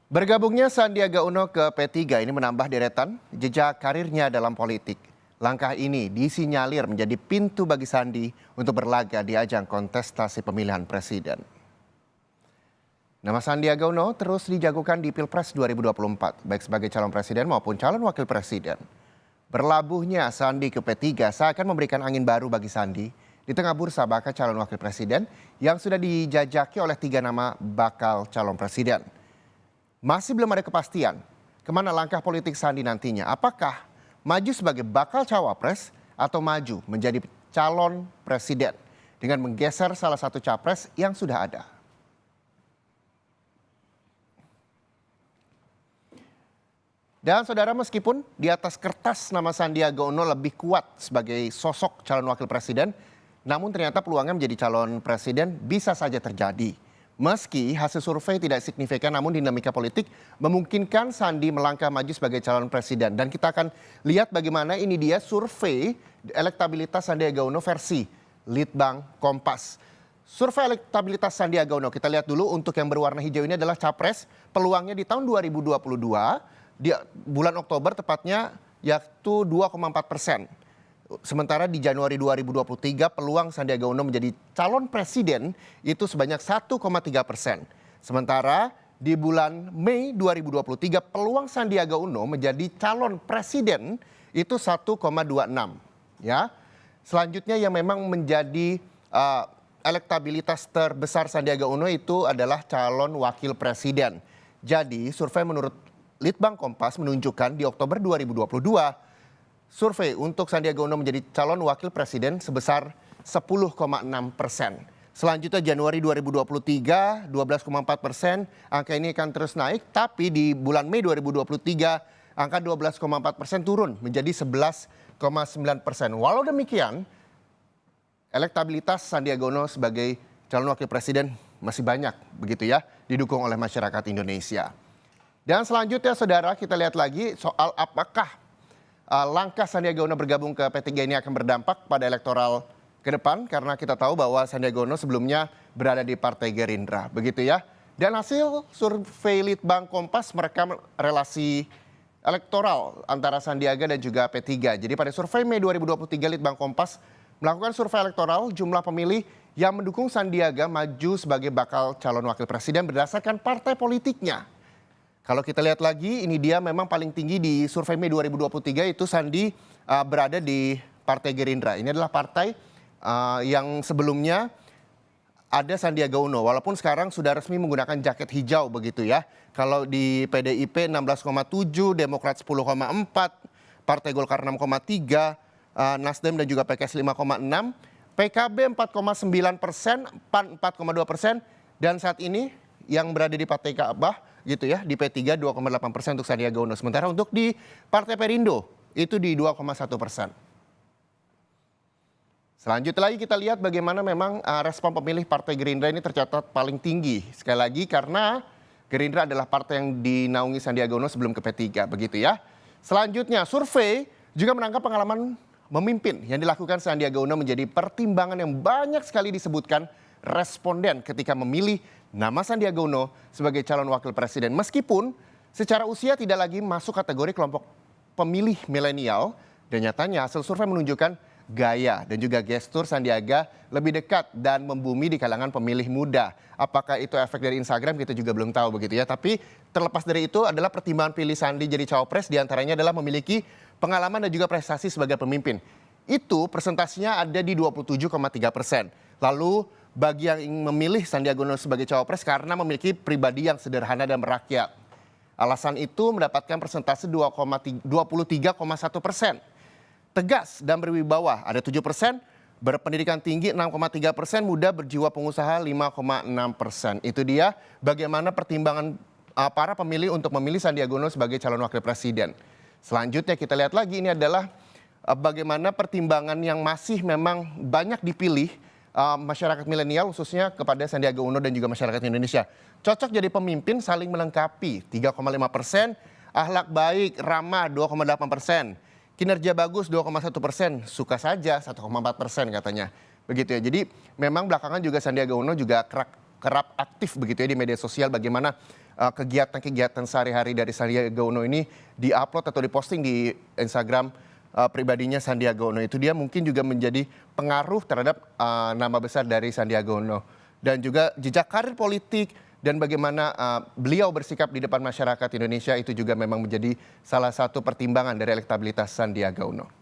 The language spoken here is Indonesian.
Bergabungnya Sandiaga Uno ke P3 ini menambah deretan jejak karirnya dalam politik. Langkah ini disinyalir menjadi pintu bagi Sandi untuk berlaga di ajang kontestasi pemilihan presiden. Nama Sandiaga Uno terus dijagokan di Pilpres 2024, baik sebagai calon presiden maupun calon wakil presiden. Berlabuhnya Sandi ke P3 seakan memberikan angin baru bagi Sandi di tengah bursa bakal calon wakil presiden yang sudah dijajaki oleh 3 nama bakal calon presiden. Masih belum ada kepastian kemana langkah politik Sandi nantinya. Apakah maju sebagai bakal cawapres atau maju menjadi calon presiden dengan menggeser salah satu capres yang sudah ada. Dan saudara, meskipun di atas kertas nama Sandiaga Uno lebih kuat sebagai sosok calon wakil presiden, namun ternyata peluangnya menjadi calon presiden bisa saja terjadi. Meski hasil survei tidak signifikan, namun dinamika politik memungkinkan Sandi melangkah maju sebagai calon presiden. Dan kita akan lihat bagaimana ini dia survei elektabilitas Sandiaga Uno versi Litbang Kompas. Survei elektabilitas Sandiaga Uno, kita lihat dulu untuk yang berwarna hijau ini adalah capres. Peluangnya di tahun 2022, di bulan Oktober tepatnya, yaitu 2,4%. Sementara di Januari 2023 peluang Sandiaga Uno menjadi calon presiden itu sebanyak 1,3%. Sementara di bulan Mei 2023 peluang Sandiaga Uno menjadi calon presiden itu 1,26. Ya. Selanjutnya yang memang menjadi elektabilitas terbesar Sandiaga Uno itu adalah calon wakil presiden. Jadi survei menurut Litbang Kompas menunjukkan di Oktober 2022 survei untuk Sandiaga Uno menjadi calon wakil presiden sebesar 10,6%. Selanjutnya Januari 2023 12,4%, angka ini akan terus naik, tapi di bulan Mei 2023 angka 12,4% turun menjadi 11,9%. Walau demikian, elektabilitas Sandiaga Uno sebagai calon wakil presiden masih banyak begitu ya, didukung oleh masyarakat Indonesia. Dan selanjutnya saudara, kita lihat lagi soal apakah langkah Sandiaga Uno bergabung ke P3 ini akan berdampak pada elektoral ke depan, karena kita tahu bahwa Sandiaga Uno sebelumnya berada di Partai Gerindra, begitu ya. Dan hasil survei Litbang Kompas merekam relasi elektoral antara Sandiaga dan juga P3. Jadi pada survei Mei 2023 Litbang Kompas melakukan survei elektoral jumlah pemilih yang mendukung Sandiaga maju sebagai bakal calon wakil presiden berdasarkan partai politiknya. Kalau kita lihat lagi, ini dia memang paling tinggi di survei Mei 2023 itu Sandi berada di Partai Gerindra. Ini adalah partai yang sebelumnya ada Sandiaga Uno, walaupun sekarang sudah resmi menggunakan jaket hijau begitu ya. Kalau di PDIP 16,7, Demokrat 10,4, Partai Golkar 6,3, Nasdem dan juga PKS 5,6, PKB 4,9%, PAN 4,2%, dan saat ini yang berada di Partai Ka'bah gitu ya, di P3 2,8% untuk Sandiaga Uno. Sementara untuk di Partai Perindo itu di 2,1%. Selanjutnya lagi kita lihat bagaimana memang respon pemilih Partai Gerindra ini tercatat paling tinggi. Sekali lagi karena Gerindra adalah partai yang dinaungi Sandiaga Uno sebelum ke P3 begitu ya. Selanjutnya survei juga menangkap pengalaman memimpin yang dilakukan Sandiaga Uno menjadi pertimbangan yang banyak sekali disebutkan responden ketika memilih nama Sandiaga Uno sebagai calon wakil presiden. Meskipun secara usia tidak lagi masuk kategori kelompok pemilih milenial, dan nyatanya hasil survei menunjukkan gaya dan juga gestur Sandiaga lebih dekat dan membumi di kalangan pemilih muda. Apakah itu efek dari Instagram kita juga belum tahu begitu ya. Tapi terlepas dari itu adalah pertimbangan pilih Sandi jadi cawapres diantaranya adalah memiliki pengalaman dan juga prestasi sebagai pemimpin. Itu presentasinya ada di 27,3%. Lalu bagi yang ingin memilih Sandiaga Uno sebagai cawapres karena memiliki pribadi yang sederhana dan merakyat. Alasan itu mendapatkan persentase 23,1%. Tegas dan berwibawa ada 7%, berpendidikan tinggi 6,3%, muda berjiwa pengusaha 5,6%. Itu dia bagaimana pertimbangan para pemilih untuk memilih Sandiaga Uno sebagai calon wakil presiden. Selanjutnya kita lihat lagi ini adalah bagaimana pertimbangan yang masih memang banyak dipilih masyarakat milenial khususnya kepada Sandiaga Uno dan juga masyarakat Indonesia. Cocok jadi pemimpin saling melengkapi 3,5%, akhlak baik ramah 2,8%, kinerja bagus 2,1%, suka saja 1,4% katanya. Begitu ya. Jadi memang belakangan juga Sandiaga Uno juga kerap aktif begitu ya di media sosial bagaimana kegiatan-kegiatan sehari-hari dari Sandiaga Uno ini diupload atau diposting di Instagram pribadinya Sandiaga Uno, itu dia mungkin juga menjadi pengaruh terhadap nama besar dari Sandiaga Uno. Dan juga jejak karir politik dan bagaimana beliau bersikap di depan masyarakat Indonesia itu juga memang menjadi salah satu pertimbangan dari elektabilitas Sandiaga Uno.